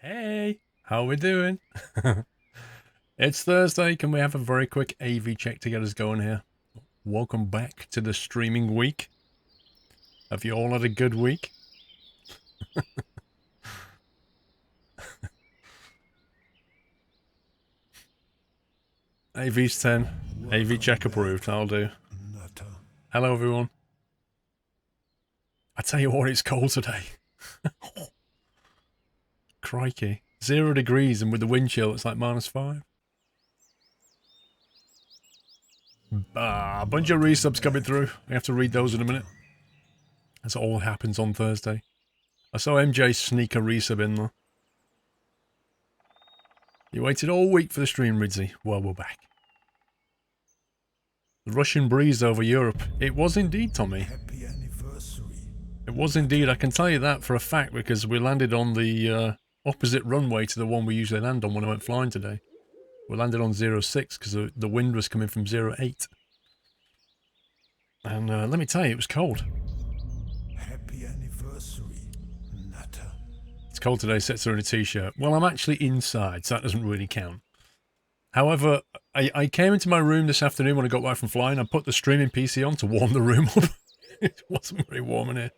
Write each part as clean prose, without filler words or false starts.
Hey, how we doing? It's Thursday. Can we have a very quick AV check to get us going here? Welcome back to the streaming week. Have you all had a good week? AV's 10. AV check approved. I'll do. Hello, everyone. I tell you what, it's cold today. Crikey. 0 degrees, and with the wind chill, it's like -5. A bunch of resubs coming through. We have to read those in a minute. That's all happens on Thursday. I saw MJ sneak a resub in though. You waited all week for the stream, Ridzy. Well, we're back. The Russian breeze over Europe. It was indeed, Tommy. Happy anniversary. It was indeed. I can tell you that for a fact because we landed on the opposite runway to the one we usually land on when I went flying today. We landed on 06 because the wind was coming from 08. And let me tell you, it was cold. Happy anniversary, Nutter. It's cold today, sets her in a t-shirt. Well, I'm actually inside, so that doesn't really count. However, I came into my room this afternoon when I got back from flying. I put the streaming PC on to warm the room up. It wasn't very warm in here.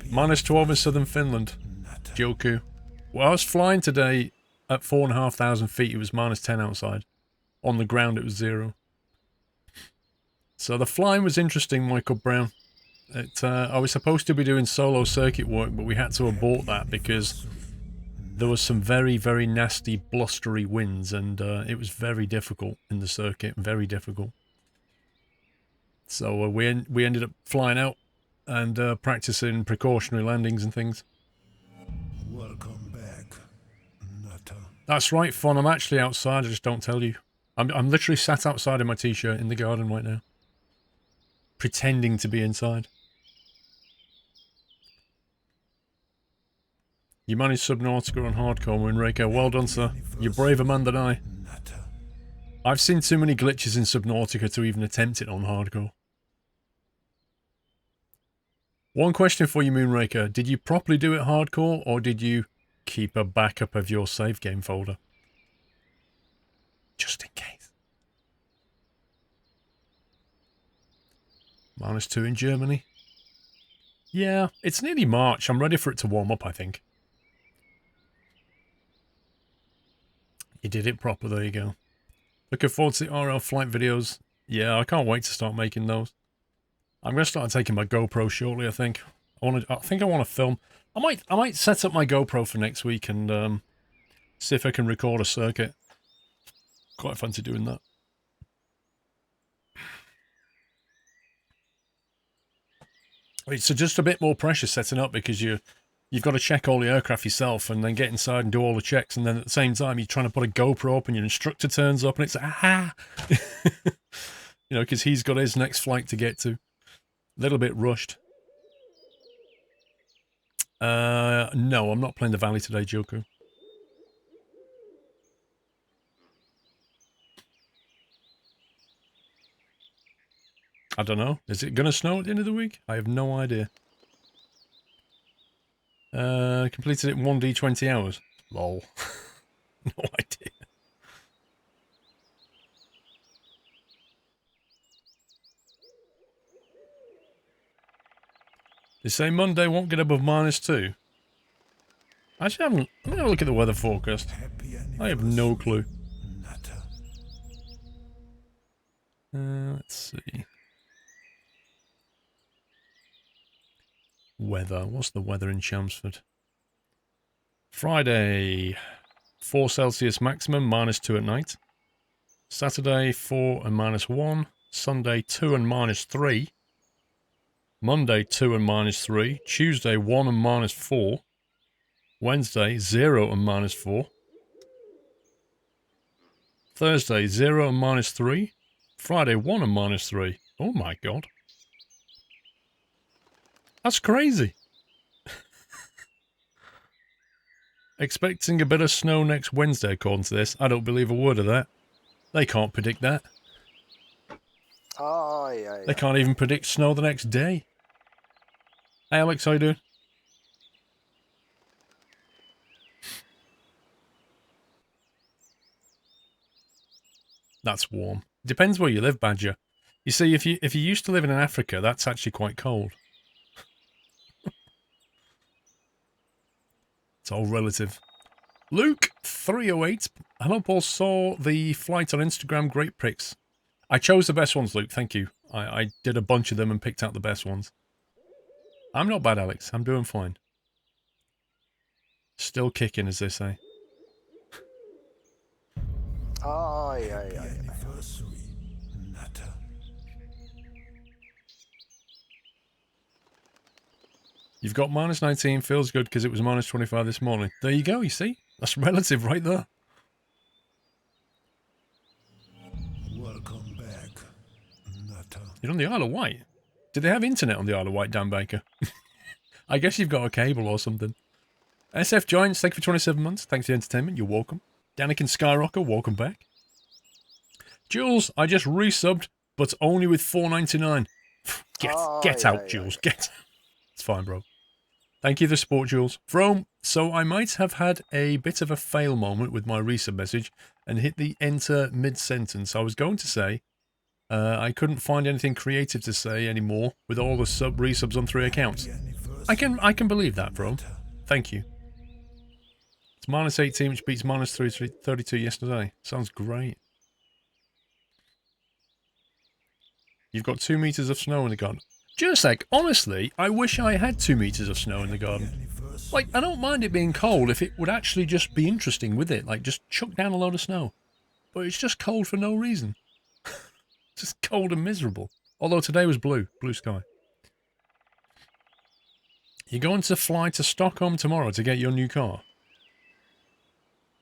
-12 in southern Finland. Joku. Well, I was flying today at 4,500 feet. It was -10 outside. On the ground, it was 0. So the flying was interesting, Michael Brown. I was supposed to be doing solo circuit work, but we had to abort that because there was some very, very nasty, blustery winds, and it was very difficult in the circuit, very difficult. So we ended up flying out and practicing precautionary landings and things. Welcome back, Nutter. That's right, Fon. I'm actually outside. I just don't tell you. I'm literally sat outside in my t-shirt in the garden right now, pretending to be inside. You managed Subnautica on hardcore, Moonraker. Well done, sir. You're a braver man than I. Nutter. I've seen too many glitches in Subnautica to even attempt it on hardcore. One question for you, Moonraker. Did you properly do it hardcore, or did you keep a backup of your save game folder? Just in case. -2 in Germany. Yeah, it's nearly March. I'm ready for it to warm up, I think. You did it proper, there you go. Looking forward to the RL flight videos. Yeah, I can't wait to start making those. I'm going to start taking my GoPro shortly, I think. I think I want to film. I might set up my GoPro for next week and see if I can record a circuit. Quite fancy doing that. It's just a bit more pressure setting up because you've got to check all the aircraft yourself and then get inside and do all the checks, and then at the same time you're trying to put a GoPro up and your instructor turns up and it's aha! You know, because he's got his next flight to get to. A little bit rushed. No, I'm not playing the Valley today, Joku. I don't know. Is it going to snow at the end of the week? I have no idea. Completed it in 1D 20 hours. Lol. No idea. They say Monday won't get above -2. Actually, let me have a look at the weather forecast. I have no clue. Nutter. Let's see. Weather. What's the weather in Chelmsford? Friday, 4 Celsius maximum, -2 at night. Saturday, 4 and -1. Sunday, 2 and -3. Monday, 2 and -3. Tuesday, 1 and -4. Wednesday, 0 and -4. Thursday, 0 and -3. Friday, 1 and -3. Oh my god. That's crazy. Expecting a bit of snow next Wednesday, according to this. I don't believe a word of that. They can't predict that. Oh, yeah. They can't even predict snow the next day. Hey Alex, how you doing? That's warm. Depends where you live, Badger. You see, if you used to live in Africa, that's actually quite cold. It's all relative. Luke308. Hello, Paul. Saw the flight on Instagram. Great pics. I chose the best ones, Luke. Thank you. I did a bunch of them and picked out the best ones. I'm not bad, Alex. I'm doing fine. Still kicking, as they say. Anniversary, Nutter. You've got minus 19. Feels good because it was minus 25 this morning. There you go, you see? That's relative right there. Welcome back, Nutter. You're on the Isle of Wight. Did they have internet on the Isle of Wight, Dan Baker? I guess you've got a cable or something. SF Giants, thank you for 27 months. Thanks for the entertainment. You're welcome. Danikin Skyrocker, welcome back. Jules, I just resubbed, but only with $4.99. Get out, Jules. Get. It's fine, bro. Thank you for the support, Jules. From, so I might have had a bit of a fail moment with my resub message and hit the enter mid-sentence. I was going to say I couldn't find anything creative to say anymore with all the resubs on 3 accounts. I can believe that, bro. Thank you. It's minus 18, which beats minus 32 yesterday. Sounds great. You've got 2 meters of snow in the garden. Just like, honestly, I wish I had 2 meters of snow in the garden. Like, I don't mind it being cold if it would actually just be interesting with it. Like, just chuck down a load of snow. But it's just cold for no reason. Just cold and miserable. Although today was blue sky. You're going to fly to Stockholm tomorrow to get your new car.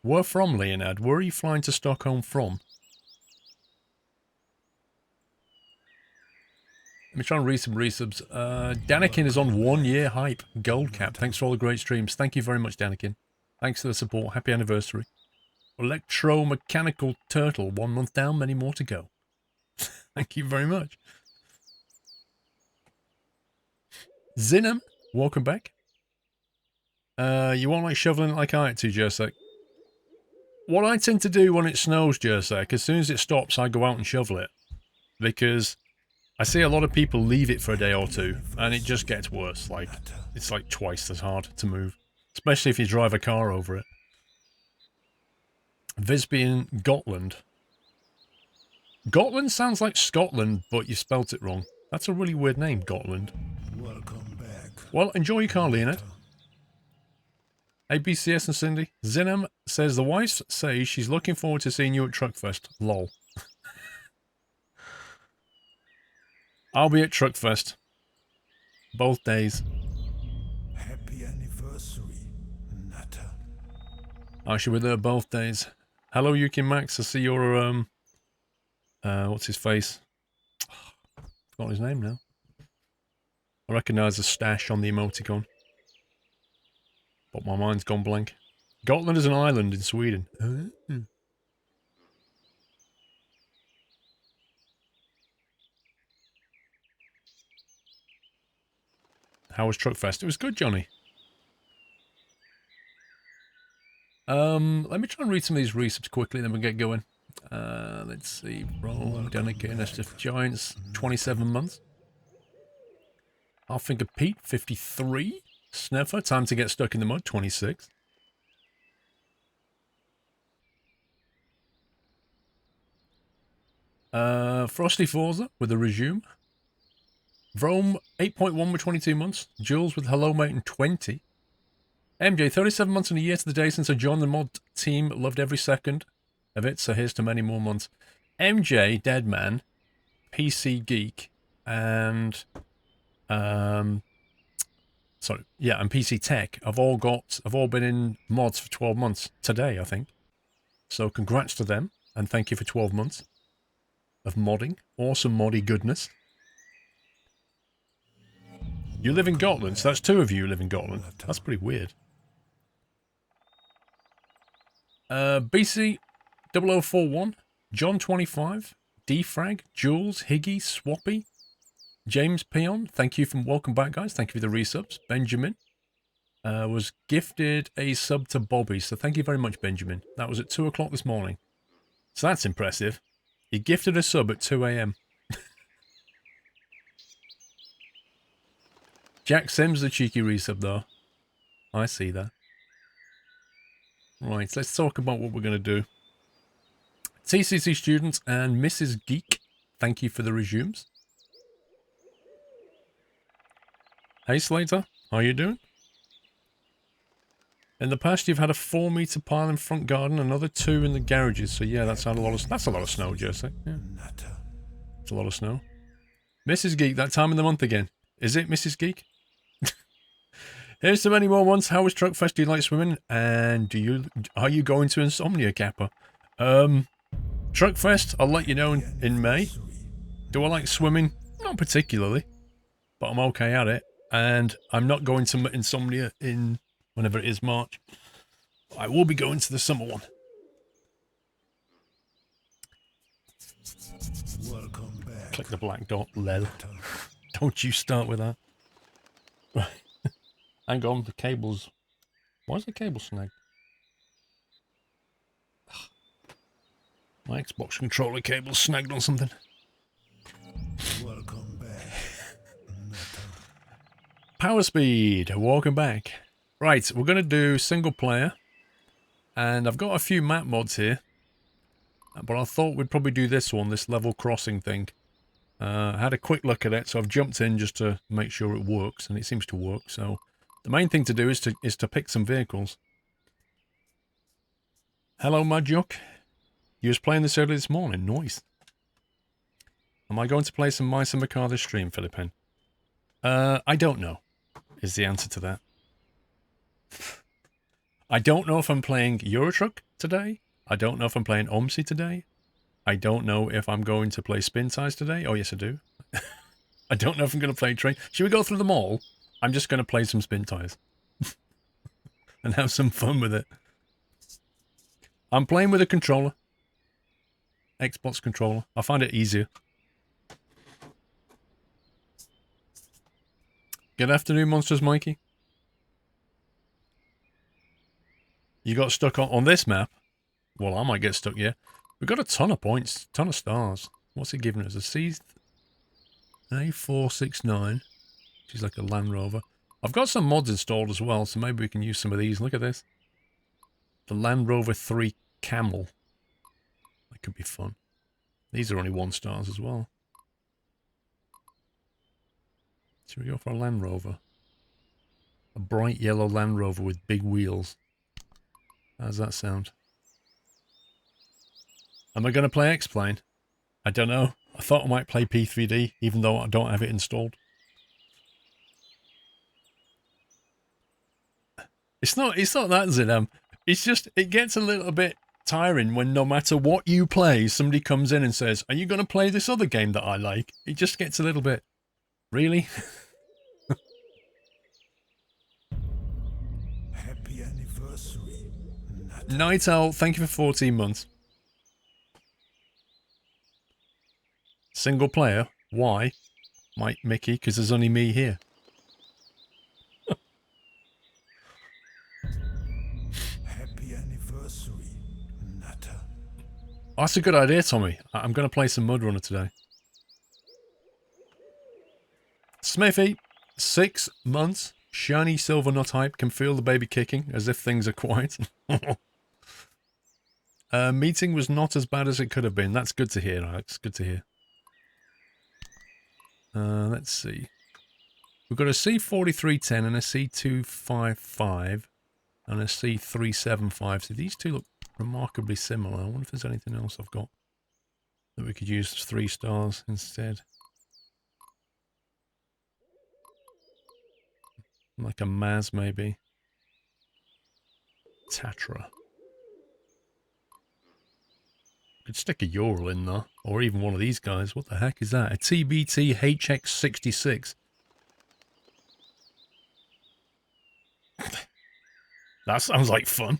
Where from, Leonard? Where are you flying to Stockholm from? Let me try and read some resubs. Danikin is on 1 year hype. Gold cap. Thanks for all the great streams. Thank you very much, Danikin. Thanks for the support. Happy anniversary. Electromechanical Turtle. 1 month down, many more to go. Thank you very much. Zinham, welcome back. You won't like shoveling it like I had to, Jersek. What I tend to do when it snows, Jersek, as soon as it stops, I go out and shovel it. Because I see a lot of people leave it for a day or two, and it just gets worse. Like, it's like twice as hard to move. Especially if you drive a car over it. Visby in Gotland. Gotland sounds like Scotland, but you spelt it wrong. That's a really weird name, Gotland. Welcome back. Well, enjoy your car, Leonard. Hey, BCS and Cindy. Zinham says the wife says she's looking forward to seeing you at Truckfest. Lol. I'll be at Truckfest. Both days. Happy anniversary, Nutter. I should be there both days. Hello, Yuki Max. I see your, what's his face? Forgot his name now. I recognise the stash on the emoticon. But my mind's gone blank. Gotland is an island in Sweden. How was Truckfest? It was good, Johnny. Let me try and read some of these resubs quickly, then we'll get going. Let's see. Bro, Danica, SF Giants, 27 months. I'll think of Pete, 53. Sneffer, time to get stuck in the mud, 26. Frosty Forza with a resume. Vrome, 8.1 with 22 months. Jules with Hello Mate and 20. MJ, 37 months and a year to the day since I joined the mod team. Loved every second of it, so here's to many more months. MJ, Deadman, PC Geek, and and PC Tech have all been in mods for 12 months today, I think. So congrats to them, and thank you for 12 months of modding. Awesome moddy goodness. You live in Gotland, so that's 2 of you who live in Gotland. That's pretty weird. BC 0041, John 25, Defrag, Jules, Higgy, Swappy, James Peon, thank you from welcome back, guys. Thank you for the resubs. Benjamin was gifted a sub to Bobby, so thank you very much, Benjamin. That was at 2 o'clock this morning. So that's impressive. He gifted a sub at 2 a.m. Jack Sims, the cheeky resub, though. I see that. Right, let's talk about what we're going to do. TCC students and Mrs. Geek, thank you for the resumes. Hey Slater, how you doing? In the past, you've had a 4-meter pile in front garden, another 2 in the garages. So yeah, that's a lot of snow, Jesse. Yeah, it's a lot of snow. Mrs. Geek, that time of the month again. Is it Mrs. Geek? Here's to many more ones. How was Truckfest? Do you like swimming? And are you going to Insomnia, Kappa? Truckfest, I'll let you know in May. Do I like swimming? Not particularly, but I'm okay at it. And I'm not going to Insomnia in whenever it is March. I will be going to the summer one. Welcome back. Click the black dot, lel. Don't you start with that. Right. Hang on, the cables. Why is the cable snagged? My Xbox controller cable snagged on something. Welcome back. Power speed, welcome back. Right, we're going to do single player. And I've got a few map mods here. But I thought we'd probably do this one, this level crossing thing. I had a quick look at it, so I've jumped in just to make sure it works, and it seems to work. So the main thing to do is to pick some vehicles. Hello, Mudjuck. You was playing this early this morning. Nice. Am I going to play some Mice and Macar this stream, Philippine? I don't know, is the answer to that. I don't know if I'm playing Eurotruck today. I don't know if I'm playing OMSI today. I don't know if I'm going to play Spintires today. Oh, yes, I do. I don't know if I'm going to play Train. Should we go through them all? I'm just going to play some Spintires. And have some fun with it. I'm playing with a controller. Xbox controller. I find it easier. Good afternoon, Monsters Mikey. You got stuck on this map? Well, I might get stuck, yeah. We've got a ton of points, ton of stars. What's it giving us? A A469, which is like a Land Rover. I've got some mods installed as well, so maybe we can use some of these. Look at this. The Land Rover 3 Camel. That could be fun. These are only 1 stars as well. Should we go for a Land Rover? A bright yellow Land Rover with big wheels. How does that sound? Am I going to play X-Plane? I don't know. I thought I might play P3D, even though I don't have it installed. It's not that, Zidam. It's just, it gets a little bit tiring when no matter what you play, somebody comes in and says, are you going to play this other game that I like? It just gets a little bit, really? Happy anniversary. Night Owl, thank you for 14 months. Single player? Why? Mickey, because there's only me here. Happy anniversary, Nutter. Oh, that's a good idea, Tommy. I'm going to play some Mudrunner today. Smithy, 6 months. Shiny silver nut hype. Can feel the baby kicking as if things are quiet. Meeting was not as bad as it could have been. That's good to hear, Alex. Good to hear. Let's see. We've got a C4310 and a C255 and a C375. So these two look remarkably similar. I wonder if there's anything else I've got that we could use 3 stars instead. Like a Maz, maybe. Tatra. Could stick a Ural in there, or even one of these guys. What the heck is that? A TBT HX66. That sounds like fun.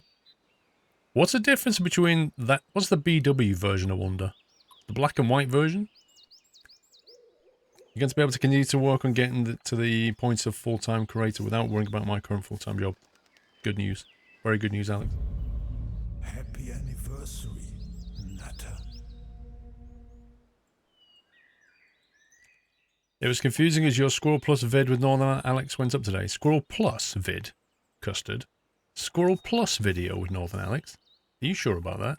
What's the difference between that? What's the BW version, I wonder? The black and white version? You're going to be able to continue to work on getting to the points of full-time creator without worrying about my current full-time job. Good news. Very good news, Alex. Happy anniversary, Nutter. It was confusing as your SquirrelPlus vid with Northern Alex went up today. SquirrelPlus vid, Custard. SquirrelPlus video with Northern Alex. Are you sure about that?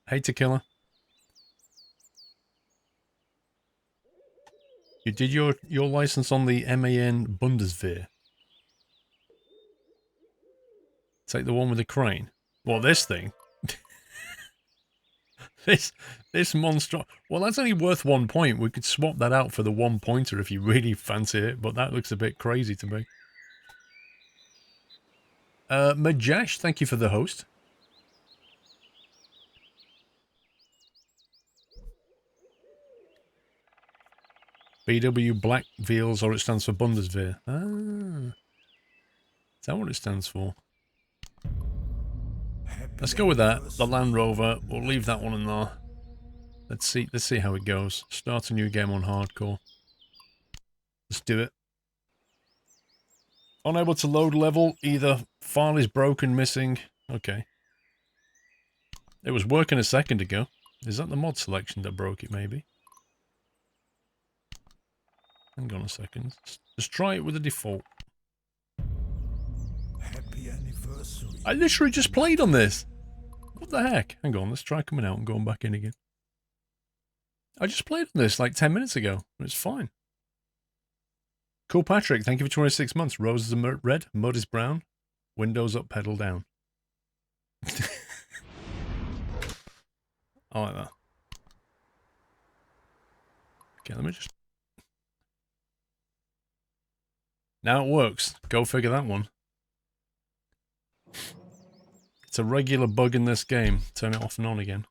Hater killer. You did your license on the MAN Bundeswehr. Take the one with the crane. Well, this thing. this monster. Well, that's only worth 1 point. We could swap that out for the 1 pointer if you really fancy it, but that looks a bit crazy to me. Majash, thank you for the host. BW Black Veals, or it stands for Bundeswehr. Ah. Is that what it stands for? Let's go with that. The Land Rover. We'll leave that one in there. Let's see how it goes. Start a new game on hardcore. Let's do it. Unable to load level. Either file is broken, missing. Okay. It was working a second ago. Is that the mod selection that broke it, maybe? Hang on a second. Let's try it with the default. Happy anniversary. I literally just played on this. What the heck? Hang on, let's try coming out and going back in again. I just played on this like 10 minutes ago. It's fine. Cool Patrick, thank you for 26 months. Roses are red, mud is brown. Windows up, pedal down. I like that. Okay, let me just... Now it works. Go figure that one. It's a regular bug in this game. Turn it off and on again.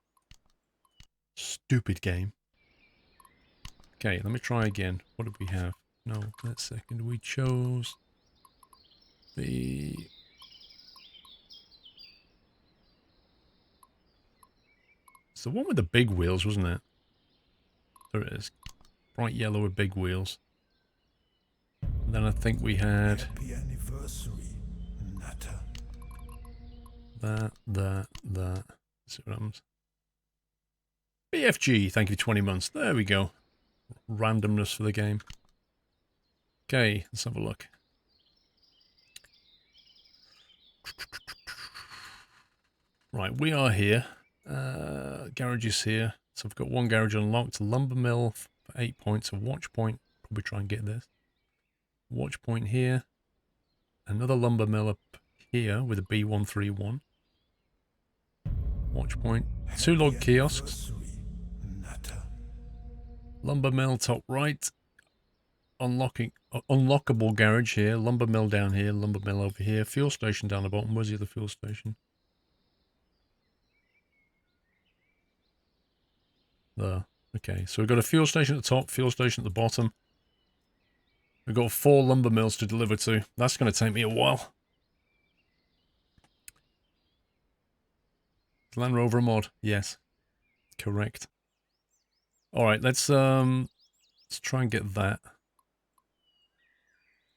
Stupid game. Okay, let me try again. What did we have? No, that second we chose the... It's the one with the big wheels, wasn't it? There it is. Bright yellow with big wheels. And then I think we had... Happy anniversary, Nutter. That. See what happens. BFG, thank you for 20 months. There we go. Randomness for the game. Okay, let's have a look. Right, we are here. Garage is here. So I've got one garage unlocked. Lumber mill for 8 points. A watch point. Probably try and get this. Watch point here. Another lumber mill up here with a B131. Watch point. 2 log kiosks. Lumber mill top right. Unlockable garage here. Lumber mill down here. Lumber mill over here. Fuel station down the bottom. Where's the other fuel station? There. Okay, so we've got a fuel station at the top, fuel station at the bottom. We've got 4 lumber mills to deliver to. That's going to take me a while. Land Rover mod. Yes. Correct. Alright, let's try and get that.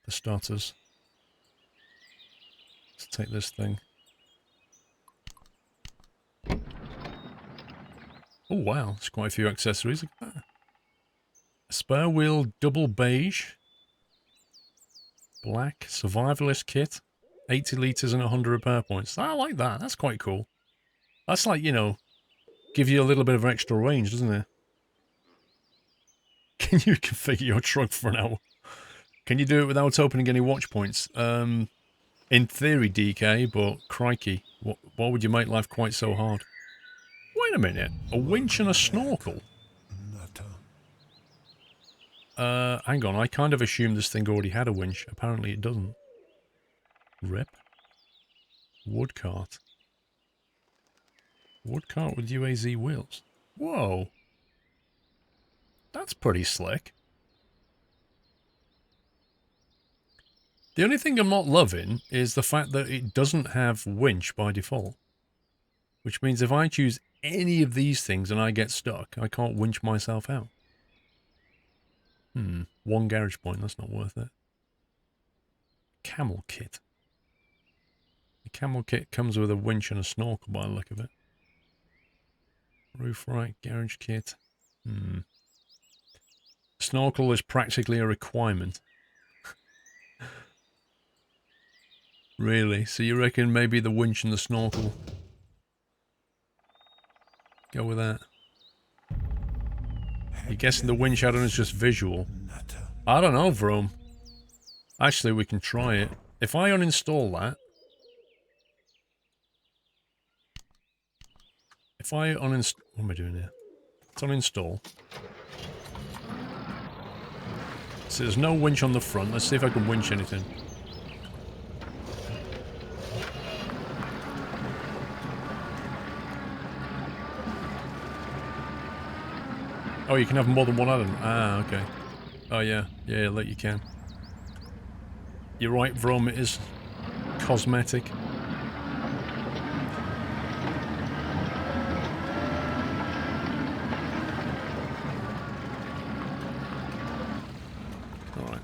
For starters. Let's take this thing. Oh wow, there's quite a few accessories. Look at that. A spare wheel double beige. Black survivalist kit. 80 litres and 100 repair points. I like that. That's quite cool. That's like, you know, give you a little bit of extra range, doesn't it? Can you configure your truck for an hour? Can you do it without opening any watch points? In theory, DK, but crikey, why would you make life quite so hard? Wait a minute, a winch and a snorkel? Hang on, I kind of assumed this thing already had a winch. Apparently it doesn't. Rip. Woodcart. Woodcart with UAZ wheels. Whoa. That's pretty slick. The only thing I'm not loving is the fact that it doesn't have winch by default. Which means if I choose any of these things and I get stuck, I can't winch myself out. 1 garage point, that's not worth it. Camel Kit. The Camel Kit comes with a winch and a snorkel by the look of it. Roof rack, garage kit. Snorkel is practically a requirement. Really? So you reckon maybe the winch and the snorkel? Go with that. You're guessing the winch add-on is just visual? I don't know, Vrome. Actually, we can try it. If I uninstall that... If I uninstall... What am I doing here? Let's uninstall. So there's no winch on the front. Let's see if I can winch anything. Oh, you can have more than one add-on. Ah, okay. Oh, yeah. Yeah, like you can. You're right, Vrome, it is cosmetic. Alright.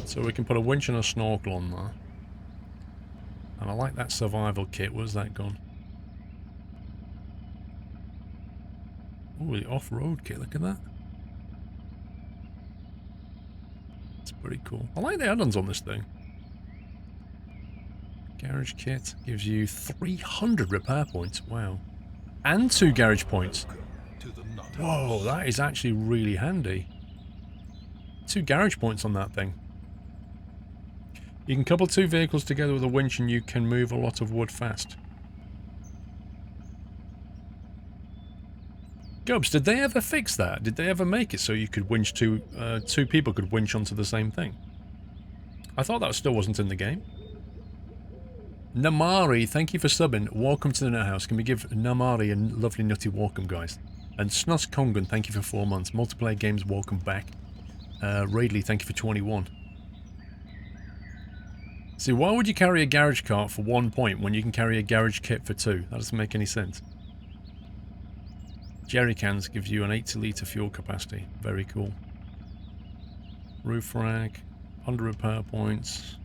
So we can put a winch and a snorkel on there. And I like that survival kit. Where's that gone? Ooh, the off-road kit. Look at that. It's pretty cool. I like the add-ons on this thing. Garage kit gives you 300 repair points. Wow. And 2 garage points. Whoa, that is actually really handy. 2 garage points on that thing. You can couple 2 vehicles together with a winch and you can move a lot of wood fast. Gobs, did they ever fix that? Did they ever make it so you could winch two people could winch onto the same thing? I thought that still wasn't in the game. Namari, thank you for subbing. Welcome to the Nut House. Can we give Namari a lovely nutty welcome, guys? And Snus Kongan, thank you for 4 months. Multiplayer Games, welcome back. Raidley, thank you for 21. See, why would you carry a garage cart for 1 point when you can carry a garage kit for 2? That doesn't make any sense. Jerry cans gives you an 80-litre fuel capacity. Very cool. Roof rack, 100 repair points.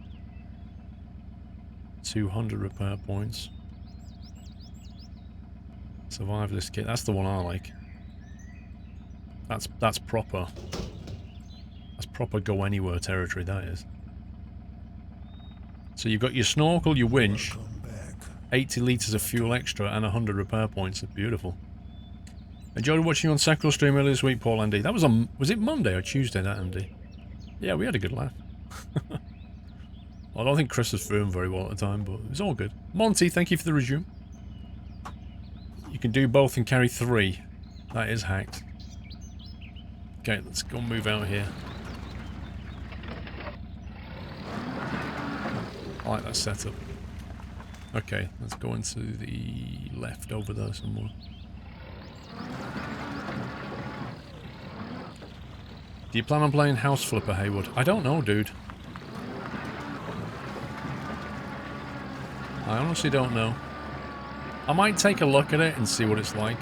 200 repair points. Survivalist kit, that's the one I like. That's proper. That's proper go anywhere territory, that is. So you've got your snorkel, your winch, 80 litres of fuel extra, and 100 repair points. It's beautiful. Enjoyed watching you on Sacral stream earlier this week, Paul Andy. That was on... Was it Monday or Tuesday, that, Andy? Yeah, we had a good laugh. I don't think Chris was feeling very well at the time, but it was all good. Monty, thank you for the resume. You can do both and carry 3. That is hacked. Okay, let's go and move out here. I like that setup. Okay, let's go into the left over there somewhere. Do you plan on playing House Flipper, Haywood? I don't know, dude. I honestly don't know. I might take a look at it and see what it's like.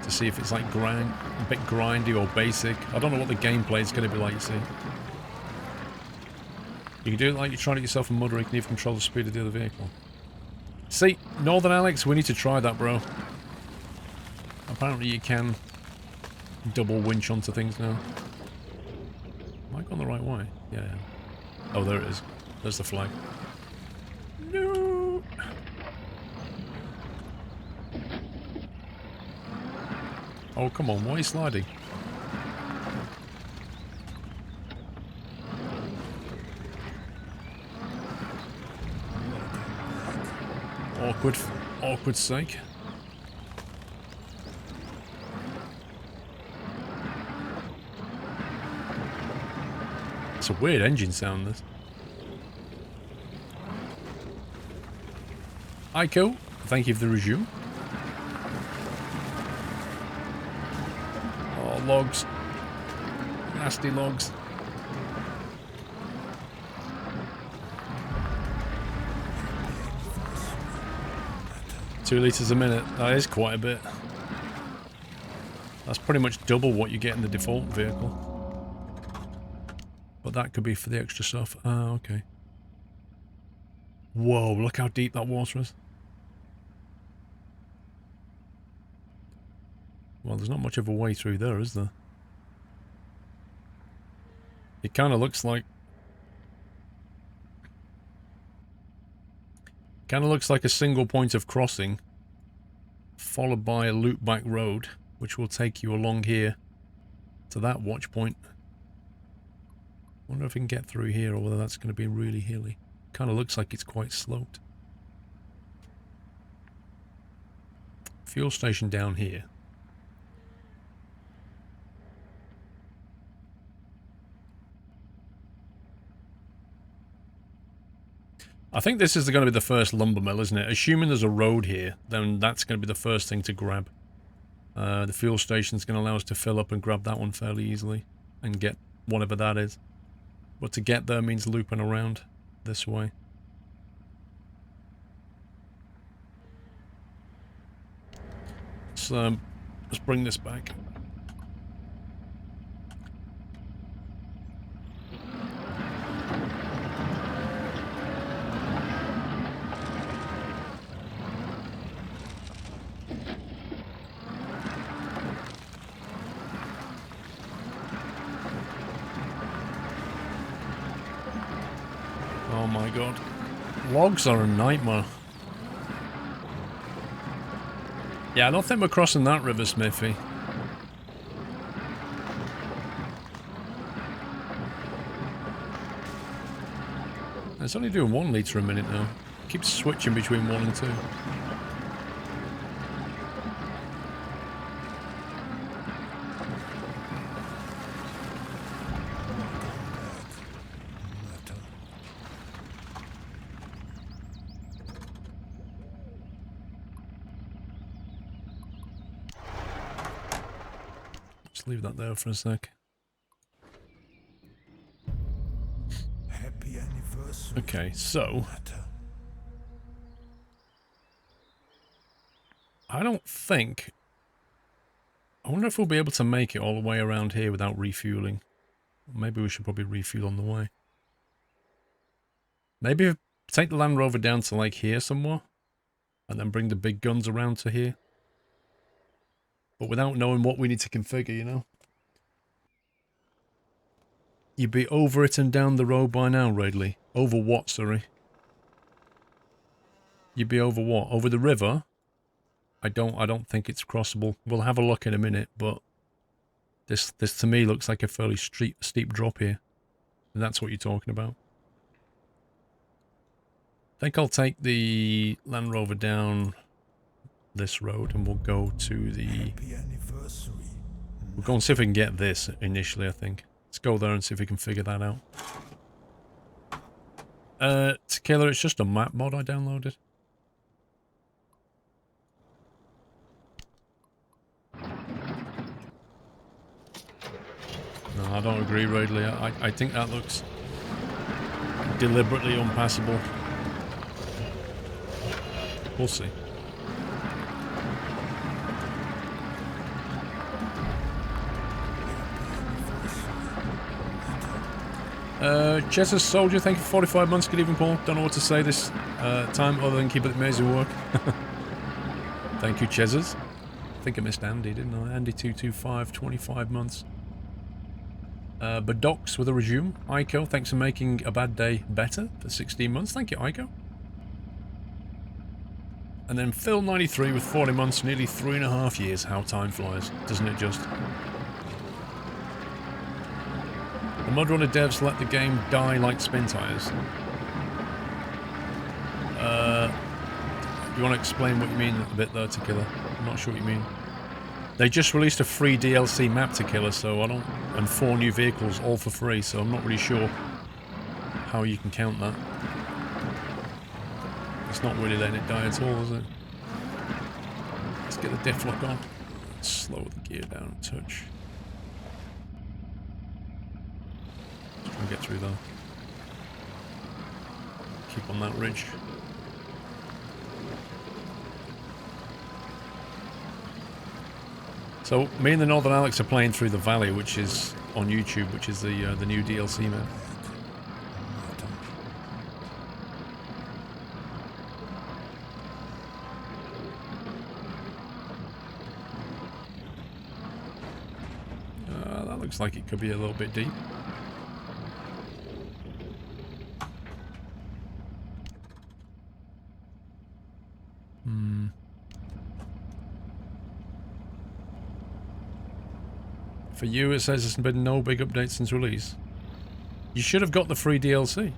To see if it's like a bit grindy or basic. I don't know what the gameplay is going to be like, you see. You can do it like you tried it yourself in Mudrunner. You can even control the speed of the other vehicle. See, Northern Alex, we need to try that, bro. Apparently you can double winch onto things now. Am I going the right way? Yeah. Oh, there it is. There's the flag. No! Oh, come on. Why are you sliding? Awkward sake. It's a weird engine sound, this. Aiko, thank you for the resume. Oh, logs. Nasty logs. Two litres a minute. That is quite a bit. That's pretty much double what you get in the default vehicle. But that could be for the extra stuff. Ah, okay. Whoa, look how deep that water is. Well, there's not much of a way through there, is there? It kind of looks like... Kind of looks like a single point of crossing, followed by a loop-back road, which will take you along here to that watch point. Wonder if we can get through here, or whether that's going to be really hilly. Kind of looks like it's quite sloped. Fuel station down here. I think this is going to be the first lumber mill, isn't it? Assuming there's a road here, then that's going to be the first thing to grab. The fuel station's going to allow us to fill up and grab that one fairly easily and get whatever that is. But to get there means looping around this way. So let's bring this back. Oh my god. Logs are a nightmare. Yeah, I don't think we're crossing that river, Smithy. It's only doing 1 litre a minute now. It keeps switching between 1 and 2. Just leave that there for a sec. Happy anniversary. Okay, so I don't think... I wonder if we'll be able to make it all the way around here without refueling. Maybe we should probably refuel on the way. Maybe take the Land Rover down to like here somewhere, and then bring the big guns around to here. But without knowing what we need to configure, you know? You'd be over it and down the road by now, Radley. Over what, sorry? You'd be over what? Over the river? I don't think it's crossable. We'll have a look in a minute, but this to me looks like a fairly steep drop here. And that's what you're talking about. I think I'll take the Land Rover down this road and we'll go to the... Happy anniversary. We'll go and see if we can get this initially, I think. Let's go there and see if we can figure that out. Tequila, it's just a map mod I downloaded. No, I don't agree, Radley. I think that looks deliberately unpassable. We'll see. Jesus Soldier, thank you for 45 months. Good evening, Paul. Don't know what to say this time other than keep up the amazing work. Thank you, Chezers. I think I missed Andy, didn't I? Andy225, 25 months. Badox with a resume. Ico, thanks for making a bad day better for 16 months. Thank you, Ico. And then Phil93 with 40 months, nearly 3.5 years. How time flies, doesn't it just? The Mudrunner devs let the game die like Spintires. You want to explain what you mean a bit there, Tequila? I'm not sure what you mean. They just released a free DLC map, Tequila, so I don't... And 4 new vehicles, all for free, so I'm not really sure how you can count that. It's not really letting it die at all, is it? Let's get the diff lock on. Slow the gear down a touch. Just try and get through there. Keep on that ridge. So, me and the Northern Alex are playing through the Valley, which is on YouTube, which is the new DLC map. Looks like it could be a little bit deep. For you, it says there's been no big updates since release. You should have got the free DLC.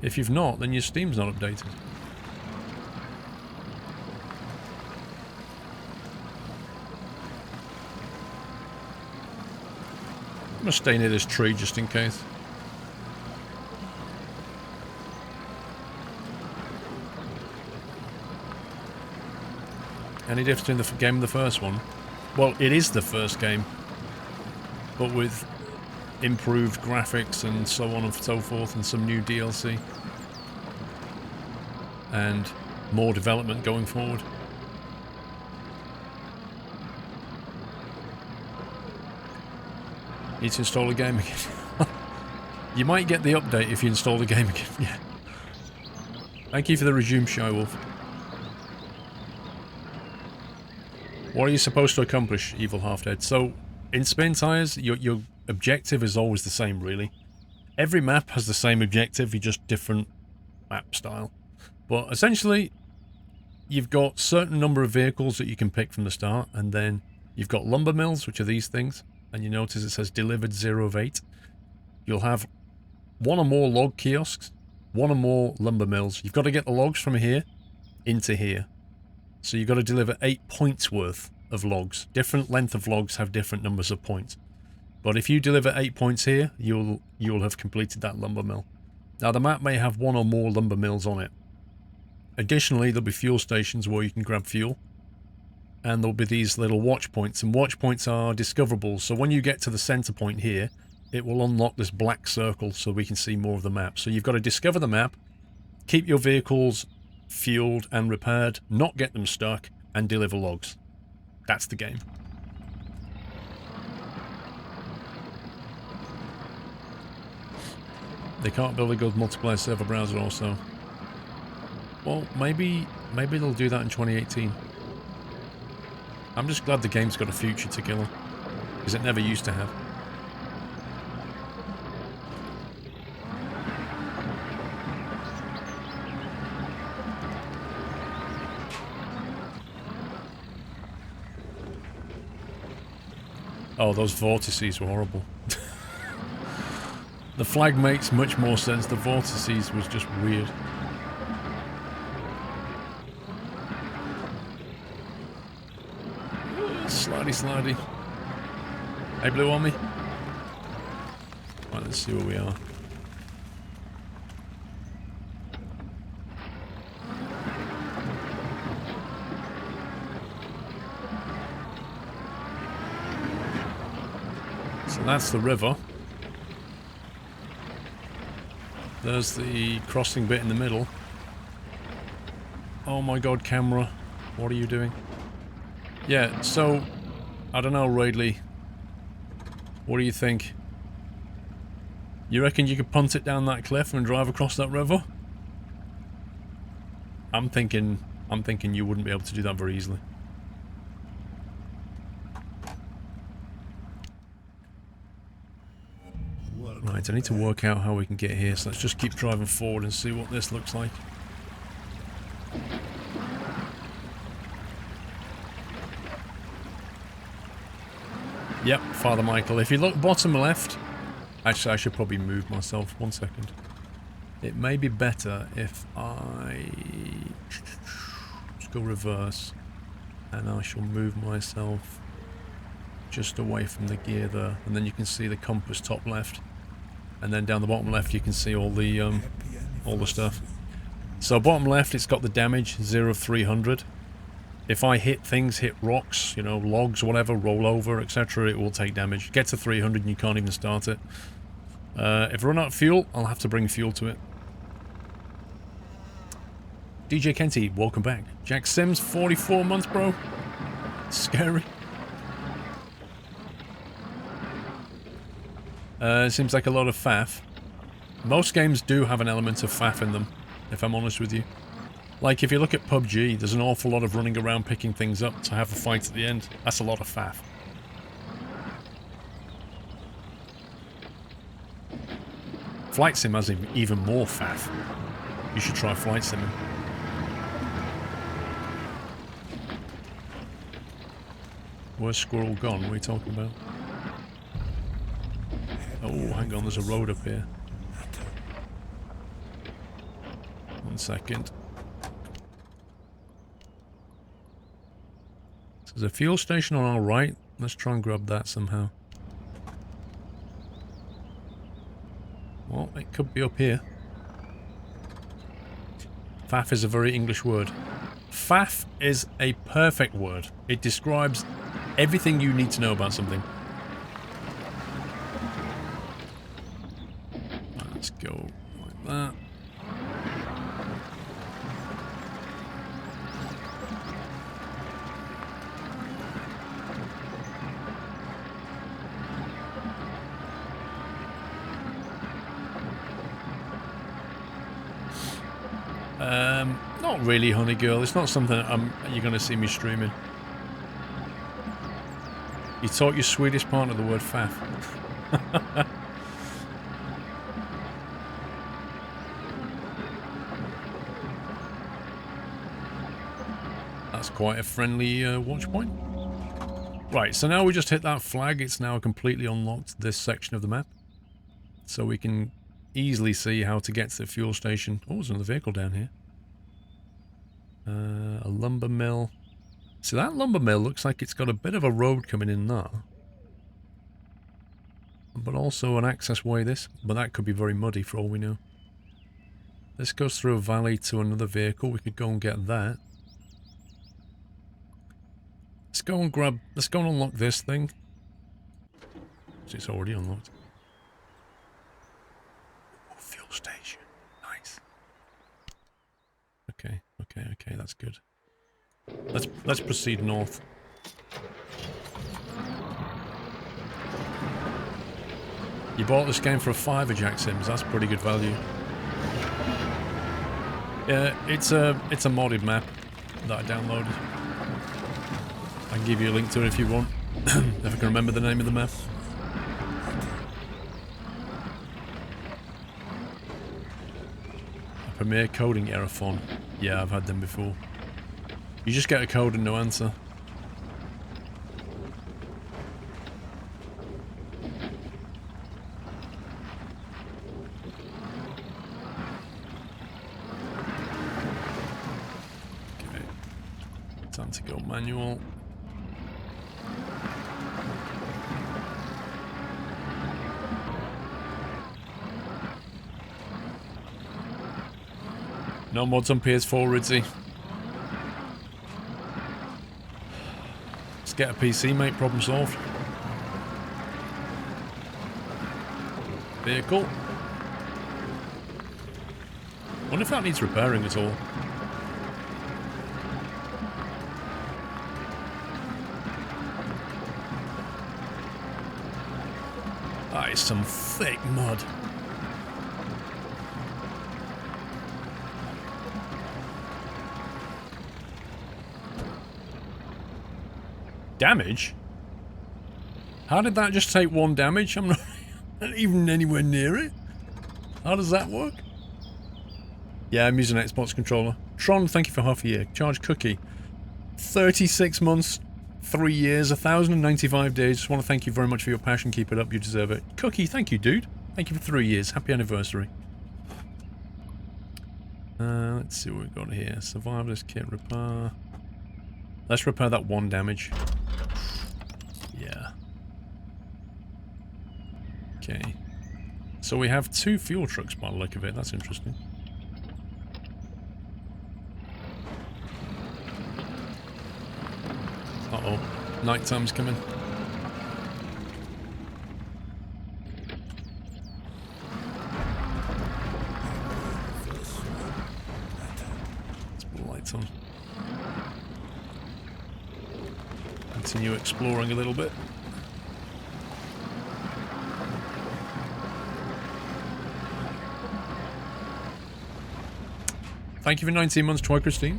If you've not, then your Steam's not updated. I'm gonna stay near this tree just in case. Any difference between the game and the first one? Well, it is the first game, but with improved graphics and so on and so forth, and some new DLC. And more development going forward. Need to install a game again. You might get the update if you install the game again, yeah. Thank you for the resume, Shywolf. What are you supposed to accomplish, Evil Half-Dead? So, in Spintires, your objective is always the same, really. Every map has the same objective, you're just different map style. But essentially, you've got certain number of vehicles that you can pick from the start, and then you've got lumber mills, which are these things, and you notice it says delivered 0 of 8. You'll have one or more log kiosks, one or more lumber mills. You've got to get the logs from here into here. So you've got to deliver 8 points worth of logs. Different length of logs have different numbers of points. But if you deliver 8 points here, you'll have completed that lumber mill. Now the map may have one or more lumber mills on it. Additionally, there'll be fuel stations where you can grab fuel. And there'll be these little watch points. And watch points are discoverable. So when you get to the center point here, it will unlock this black circle so we can see more of the map. So you've got to discover the map, keep your vehicles fueled and repaired, not get them stuck, and deliver logs. That's the game. They can't build a good multiplayer server browser also. Well, maybe they'll do that in 2018. I'm just glad the game's got a future to kill, because it never used to have. Oh, those vortices were horrible. The flag makes much more sense. The vortices was just weird. Slidey, slidey. Hey, blue on me. Right, let's see where we are. So that's the river. There's the crossing bit in the middle. Oh my god, camera. What are you doing? Yeah, so, I don't know, Raidley. What do you think? You reckon you could punt it down that cliff and drive across that river? I'm thinking you wouldn't be able to do that very easily. Right, I need to work out how we can get here, so let's just keep driving forward and see what this looks like. Yep, Father Michael. If you look bottom left... Actually, I should probably move myself. 1 second. It may be better if I... Let's go reverse. And I shall move myself just away from the gear there. And then you can see the compass top left. And then down the bottom left you can see all the stuff. So bottom left it's got the damage, 0 of 300. If I hit things, hit rocks, you know, logs, whatever, roll over, etc., it will take damage. Get to 300 and you can't even start it. If I run out of fuel, I'll have to bring fuel to it. DJ Kenty, welcome back. Jack Sims, 44 months, bro. Scary. It seems like a lot of faff. Most games do have an element of faff in them, if I'm honest with you. Like, if you look at PUBG, there's an awful lot of running around picking things up to have a fight at the end. That's a lot of faff. Flight sim has even more faff. You should try flight simming. Where's Squirrel gone? What are you talking about? Oh, hang on, there's a road up here. 1 second. So there's a fuel station on our right. Let's try and grab that somehow. Well, it could be up here. Faff is a very English word. Faff is a perfect word. It describes everything you need to know about something. Let's go like that. Not really, honey girl. It's not something you're going to see me streaming. You taught your Swedish partner the word faff. That's quite a friendly watch point. Right, so now we just hit that flag. It's now completely unlocked this section of the map. So we can easily see how to get to the fuel station. Oh, there's another vehicle down here. A lumber mill. See, that lumber mill looks like it's got a bit of a road coming in there. But also an access way this. But that could be very muddy for all we know. This goes through a valley to another vehicle. We could go and get that. Let's go and unlock this thing. It's already unlocked. Oh, fuel station. Nice. Okay, that's good. Let's proceed north. You bought this game for a $5, Jack Sims. That's pretty good value. Yeah, it's a modded map that I downloaded. I can give you a link to it if you want. If I can remember the name of the map. A Premiere coding error font. Yeah, I've had them before. You just get a code and no answer. Okay. Time to go manual. No mods on PS4, Ridzy. Let's get a PC, mate. Problem solved. Vehicle. Wonder if that needs repairing at all. That is some thick mud. Damage? How did that just take 1 damage? I'm not even anywhere near it. How does that work? Yeah, I'm using an Xbox controller. Tron, thank you for half a year. Charge Cookie. 36 months, 3 years, 1,095 days. Just want to thank you very much for your passion. Keep it up, you deserve it. Cookie, thank you, dude. Thank you for 3 years. Happy anniversary. Let's see what we've got here. Survivalist kit repair. Let's repair that 1 damage. Yeah. Okay. So we have 2 fuel trucks by the look of it. That's interesting. Uh-oh. Nighttime's coming. Let's put the lights on. Continue exploring a little bit. Thank you for 19 months, Troy Christine.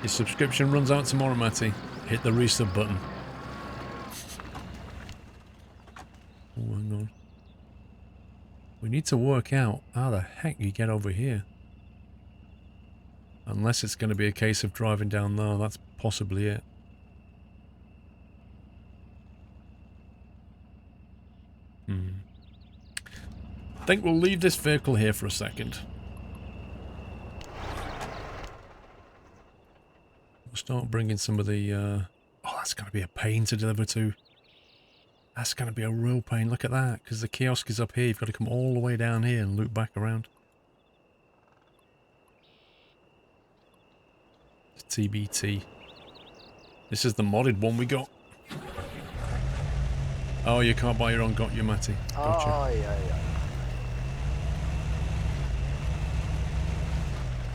Your subscription runs out tomorrow, Matty. Hit the resub button. need to work out how the heck you get over here. Unless it's going to be a case of driving down there, that's possibly it. I think we'll leave this vehicle here for a second. We'll start bringing some of the... oh, that's going to be a pain to deliver to. That's going to be a real pain. Look at that, because the kiosk is up here. You've got to come all the way down here and loop back around. TBT. This is the modded one we got. Oh, you can't buy your own, got you, Matty. Gotcha. Oh, yeah.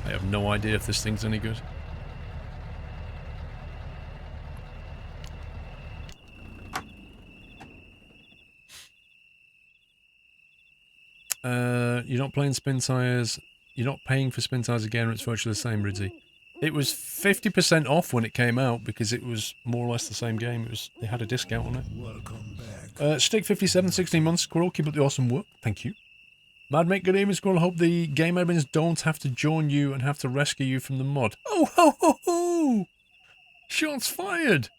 I have no idea if this thing's any good. You're not playing Spintires. You're not paying for Spintires again, it's virtually the same, Ridzy. It was 50% off when it came out because it was more or less the same game. They had a discount on it. Welcome back. Stick 57, 16 months, Squirrel. Keep up the awesome work. Thank you. Madmate, good evening, Squirrel. Hope the game admins don't have to join you and have to rescue you from the mod. Oh, ho, ho, ho! Shots fired!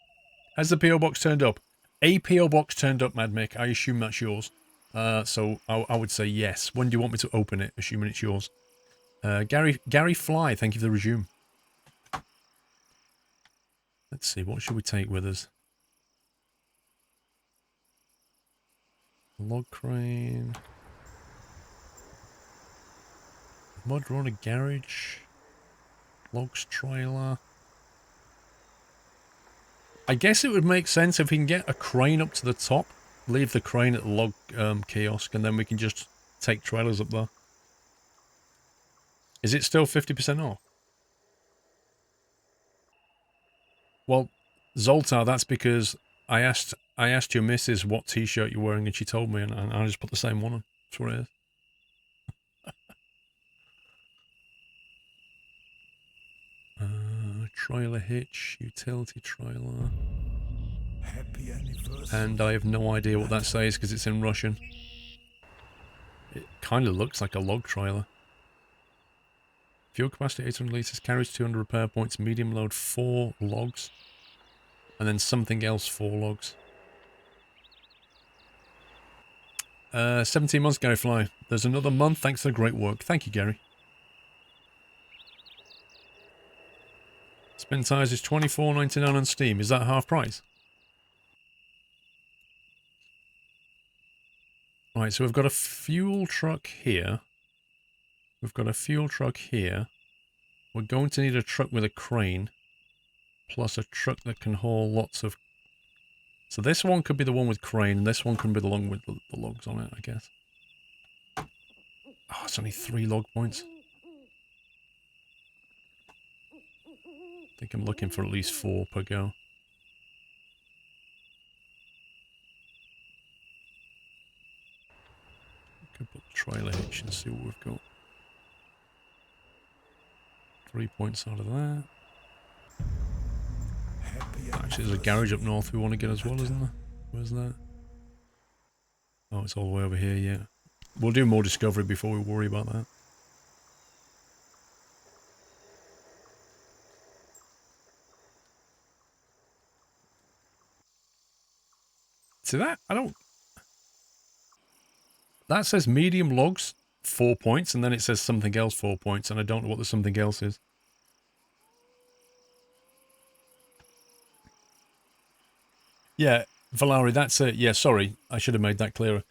Has the P.O. box turned up? A P.O. box turned up, Madmick. I assume that's yours. So I would say yes. When do you want me to open it, assuming it's yours? Gary Fly, thank you for the resume. Let's see, what should we take with us? Log crane. Mudrunner garage. Logs trailer. I guess it would make sense if we can get a crane up to the top. Leave the crane at the log kiosk and then we can just take trailers up there. Is it still 50% off? Well, Zoltar, that's because I asked your missus what t-shirt you're wearing and she told me and I just put the same one on. That's what it is. Trailer hitch, utility trailer. Happy anniversary. And I have no idea what that says because it's in Russian. It kind of looks like a log trailer. Fuel capacity 800 litres, carries 200 repair points, medium load 4 logs. And then something else 4 logs. 17 months, Gary Fly. There's another month, thanks for the great work. Thank you, Gary. Spintires is $24.99 on Steam. Is that half price? Right, so we've got a fuel truck here. We've got a fuel truck here. We're going to need a truck with a crane. Plus a truck that can haul lots of... So this one could be the one with crane, and this one could be the one with the logs on it, I guess. Oh, it's only 3 log points. I think I'm looking for at least 4 per go. Could put the trailer hitch and see what we've got. 3 points out of that. Actually, there's a garage up north we want to get as well, isn't there? Where's that? Oh, it's all the way over here, yeah. We'll do more discovery before we worry about that. See that? I don't... That says medium logs, 4 points, and then it says something else, 4 points, and I don't know what the something else is. Yeah, Valari, that's it. Yeah, sorry, I should have made that clearer.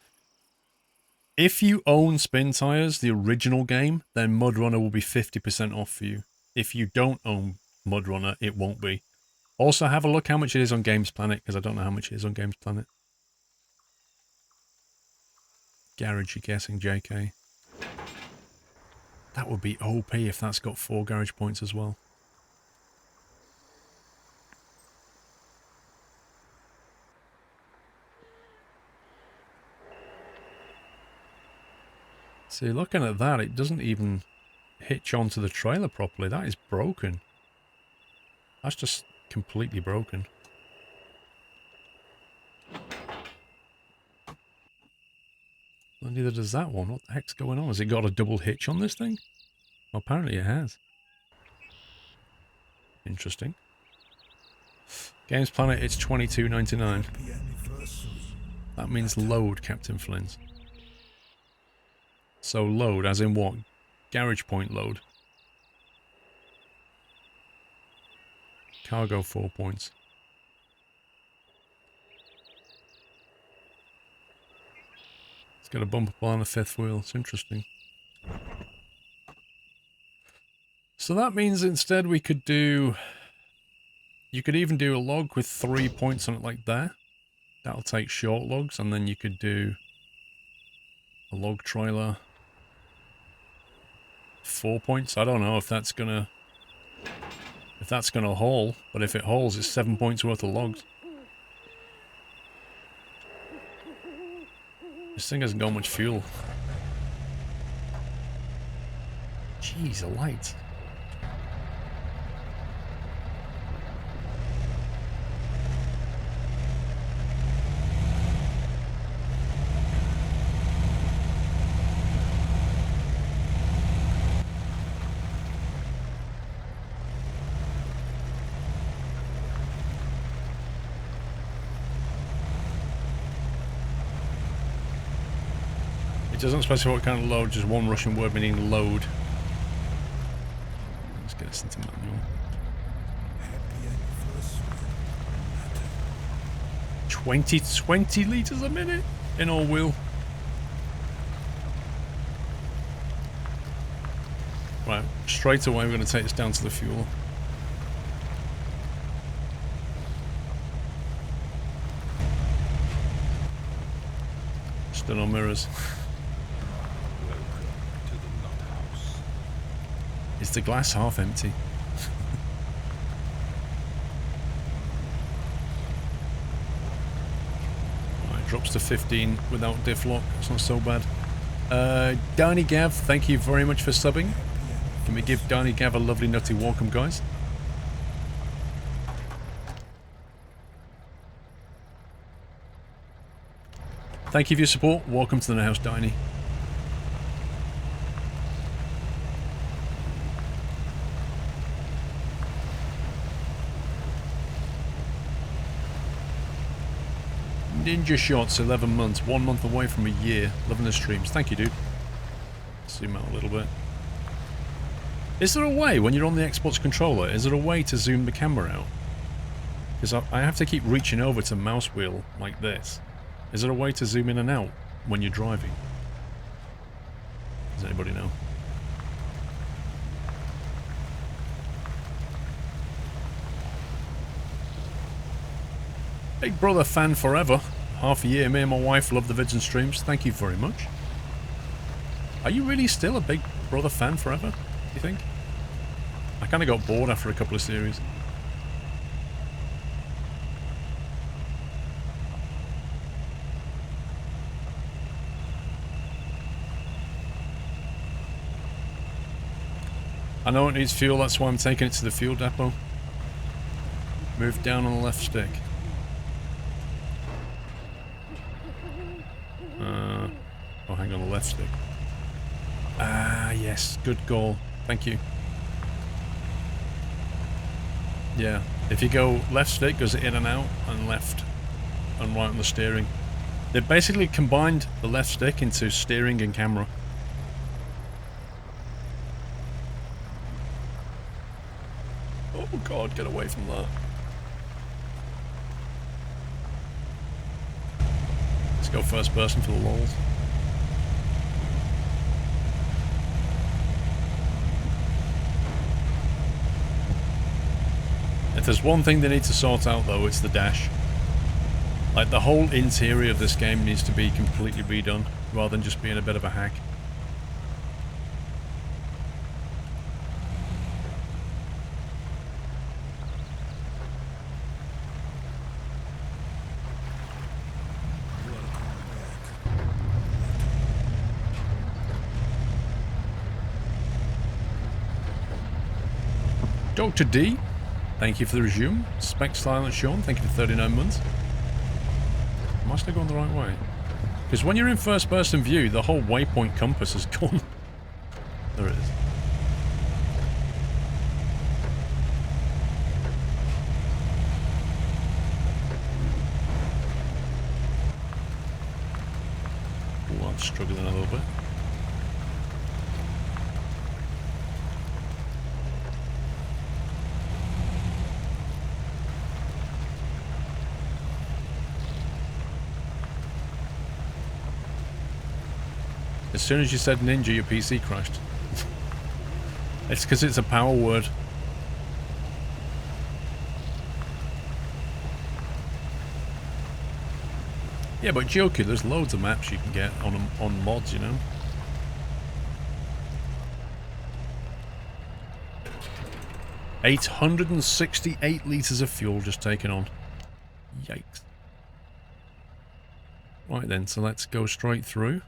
If you own Spintires, the original game, then Mudrunner will be 50% off for you. If you don't own Mudrunner, it won't be. Also, have a look how much it is on Games Planet, because I don't know how much it is on Games Planet. Garage, you're guessing, JK. That would be OP if that's got 4 garage points as well. See, looking at that, it doesn't even hitch onto the trailer properly. That is broken. That's just completely broken. But neither does that one. What the heck's going on? Has it got a double hitch on this thing? Well, apparently it has. Interesting. Games Planet, it's $22.99. Happy anniversary. That means load, Captain Flint. So load, as in what? Garage point load. Cargo 4 points. It's got a bumper bar on the fifth wheel. It's interesting. So that means instead we could do... You could even do a log with 3 points on it like there. That'll take short logs, and then you could do a log trailer. 4 points. I don't know if that's gonna haul, but if it hauls, it's 7 points worth of logs. This thing hasn't got much fuel. Jeez, a light. It doesn't specify what kind of load, just one Russian word meaning load. Let's get this into manual. Happy anniversary. 20 litres a minute in all wheel. Right, straight away we're going to take this down to the fuel. Still no mirrors. Is the glass half empty? Right, drops to 15 without diff lock. It's not so bad. Danny Gav, thank you very much for subbing. Can we give Danny Gav a lovely nutty welcome, guys? Thank you for your support. Welcome to the house, Danny. Ninja Shots, 11 months, 1 month away from a year. Loving the streams. Thank you, dude. Zoom out a little bit. Is there a way, when you're on the Xbox controller, is there a way to zoom the camera out? Because I have to keep reaching over to mouse wheel like this. Is there a way to zoom in and out when you're driving? Does anybody know? Big Brother fan forever. Half a year, me and my wife love the vids and streams. Thank you very much. Are you really still a Big Brother fan forever, do you think? I kind of got bored after a couple of series. I know it needs fuel, that's why I'm taking it to the fuel depot. Move down on the left stick. Oh, hang on, the left stick. Ah, yes, good goal. Thank you. Yeah, if you go left stick, goes in and out, and left and right on the steering. They've basically combined the left stick into steering and camera. Oh god, get away from that. Let's go first person for the lols. If there's one thing they need to sort out though, it's the dash. Like, the whole interior of this game needs to be completely redone, rather than just being a bit of a hack. Dr. D, thank you for the resume. Spec Silent Sean, thank you for 39 months. Am I still going the right way? Because when you're in first-person view, the whole waypoint compass is gone. There it is. Oh, I'm struggling a little bit. As soon as you said ninja, your PC crashed. It's because it's a power word. Yeah, but Joku, there's loads of maps you can get on mods, you know. $868 litres of fuel just taken on. Yikes. Right then, so let's go straight through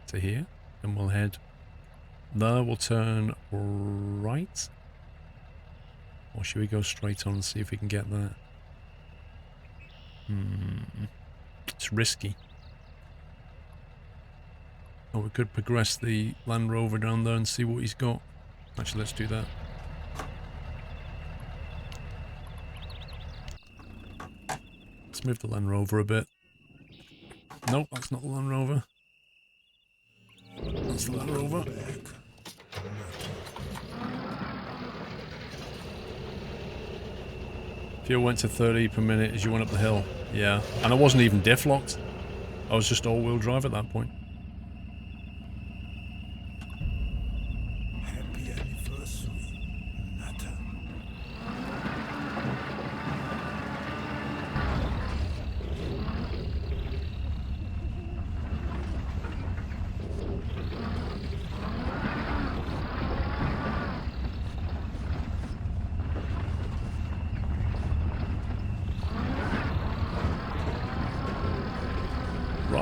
to here, and we'll head there. We'll turn right, or should we go straight on and see if we can get that? It's risky. Or we could progress the Land Rover down there and see what he's got. Actually, let's do that. Let's move the Land Rover a bit. Nope, that's not the Land Rover. That's the Land Rover. Fuel went to 30 per minute as you went up the hill. Yeah, and I wasn't even diff locked. I was just all-wheel drive at that point. Happy anniversary, Nutter.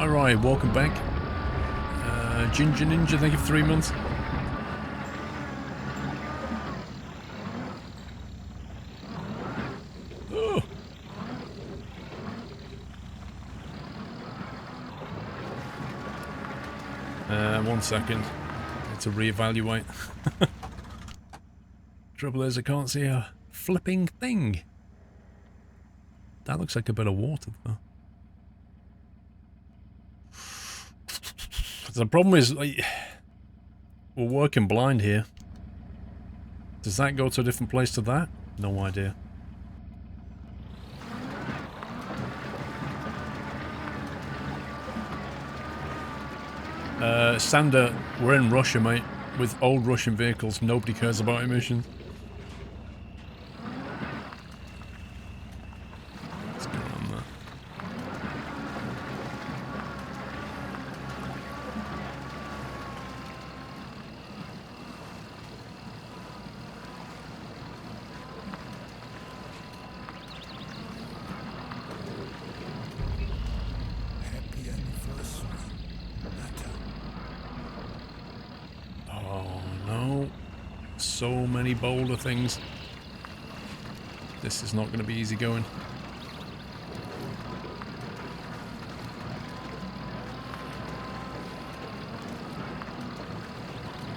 Right, welcome back. Ginger Ninja, thank you for 3 months. Oh. 1 second. Need to reevaluate. Trouble is, I can't see a flipping thing. That looks like a bit of water, though. The problem is, like, we're working blind here. Does that go to a different place to that? No idea. Sander, we're in Russia, mate. With old Russian vehicles, nobody cares about emissions. Let's go on that. Happy anniversary, Nutter. Oh no. So many boulder things. This is not going to be easy going.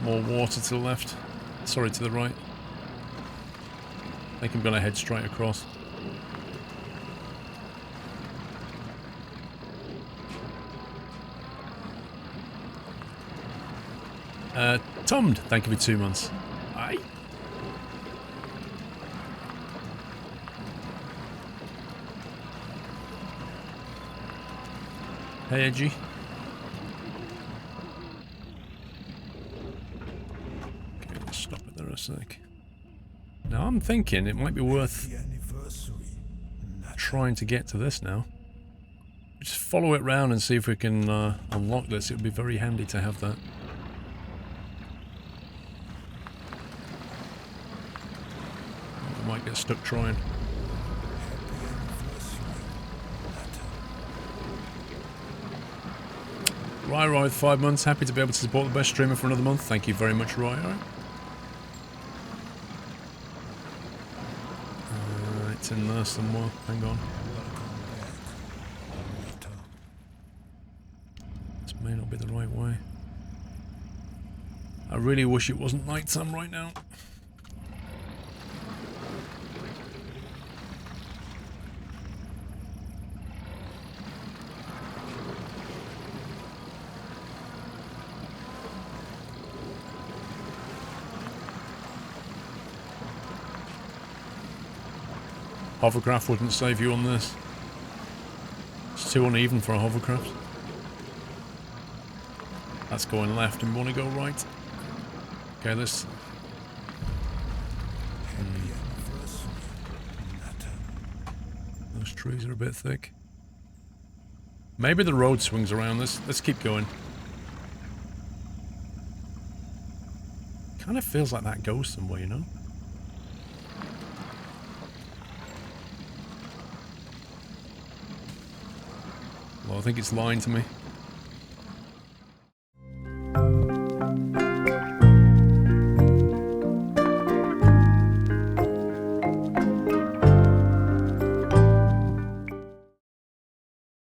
More water to the left. Sorry, to the right. I think I'm going to head straight across. Tommed, thank you for 2 months. Aye. Hey, Edgy. Okay, let's stop it there a sec. Now, I'm thinking it might be worth trying to get to this now. Just follow it round and see if we can unlock this. It would be very handy to have that. I might get stuck trying. Right, with 5 months. Happy to be able to support the best streamer for another month. Thank you very much, Roy. It's in there somewhere. Hang on. may not be the right way. I really wish it wasn't nighttime right now. Hovercraft wouldn't save you on this. It's too uneven for a hovercraft. That's going left and we want to go right. Okay, let's... Those trees are a bit thick. Maybe the road swings around. Let's keep going. Kind of feels like that goes somewhere, you know? Well, I think it's lying to me.